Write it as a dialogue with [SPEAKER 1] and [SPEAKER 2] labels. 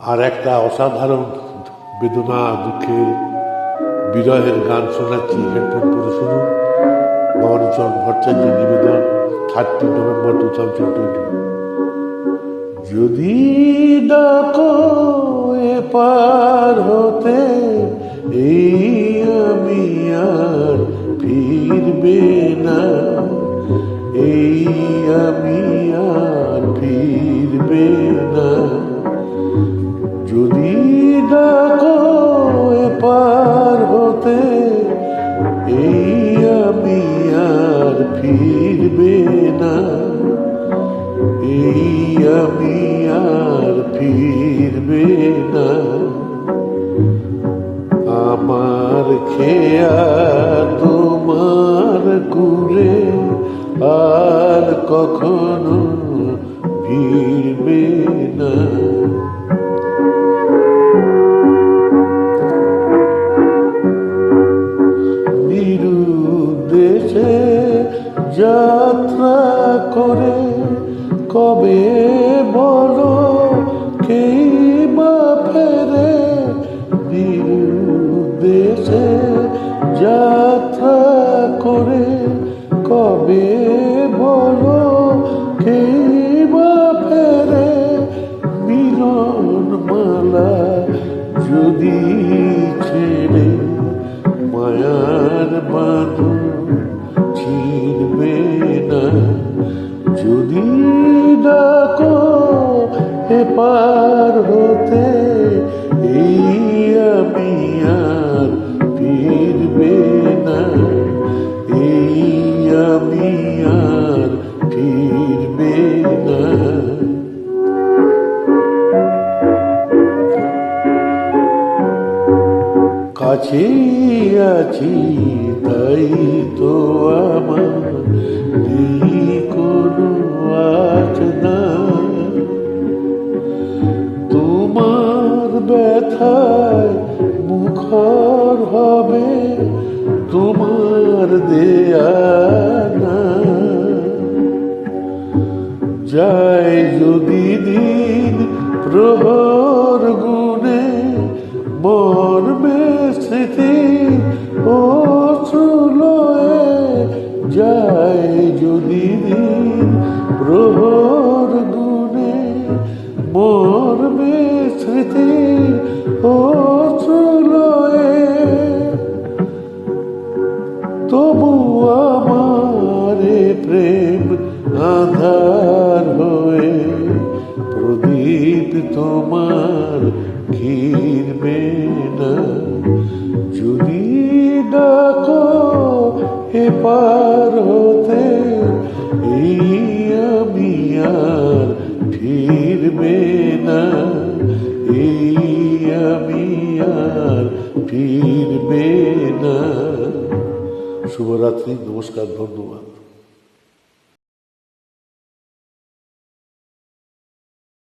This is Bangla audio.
[SPEAKER 1] আর একটা অসাধারণ বেদনা, দুঃখে, বিরহের গান শোনাচ্ছি, হেডফোন পরে শুনুন। ভবানীচরণ ভট্টাচার্য নিবেদন, 30 নভেম্বর 2020। যদি ডাকো এপার হতে, এই আমি আর ফিরবে না, এই আমি আর ফিরবে না। যদি ডাকো এপার হতে, এই আমি আর ফিরবে না, এই আমি আর ফিরবে না। আমার খেয়া তোমার কুলে আর কখনো ফিরবে না। নিরুদ্দেশে যাত্রা করে কবে বলো কেই বা ফেরে, নিরুদ্দেশে যাত্রা করে কবে বলো কেই বা ফেরে। মিলন মালা যদি ছেড়ে মায়ার বাঁধন ছিড়বে না। যদি ডাকো এপার হতে, এই আমি আর ফিরবে না, এই আমি আর ফিরবে না। কাছেই আছি তাই তো আমার নেই কোনো আজ না। তোমার ব্যথায় মুখর হবে তোমার দেয়া না। যায় যদি দিন প্রহর গুনে, মর্মে স্মৃতি ও চুলোয়, যায় যদি দিন প্রহর গুনে, মর্মে স্মৃতি ও চুলোয়। তবু আমার প্রেম আধার হয়ে প্রদীপ তোমার ঘিরবে না। যদি ডাকো এপার হতে, এই আমি আর ফিরবে না, এই আমি আর ফিরবে না। শুভরাত্রি, নমস্কার, ধন্যবাদ।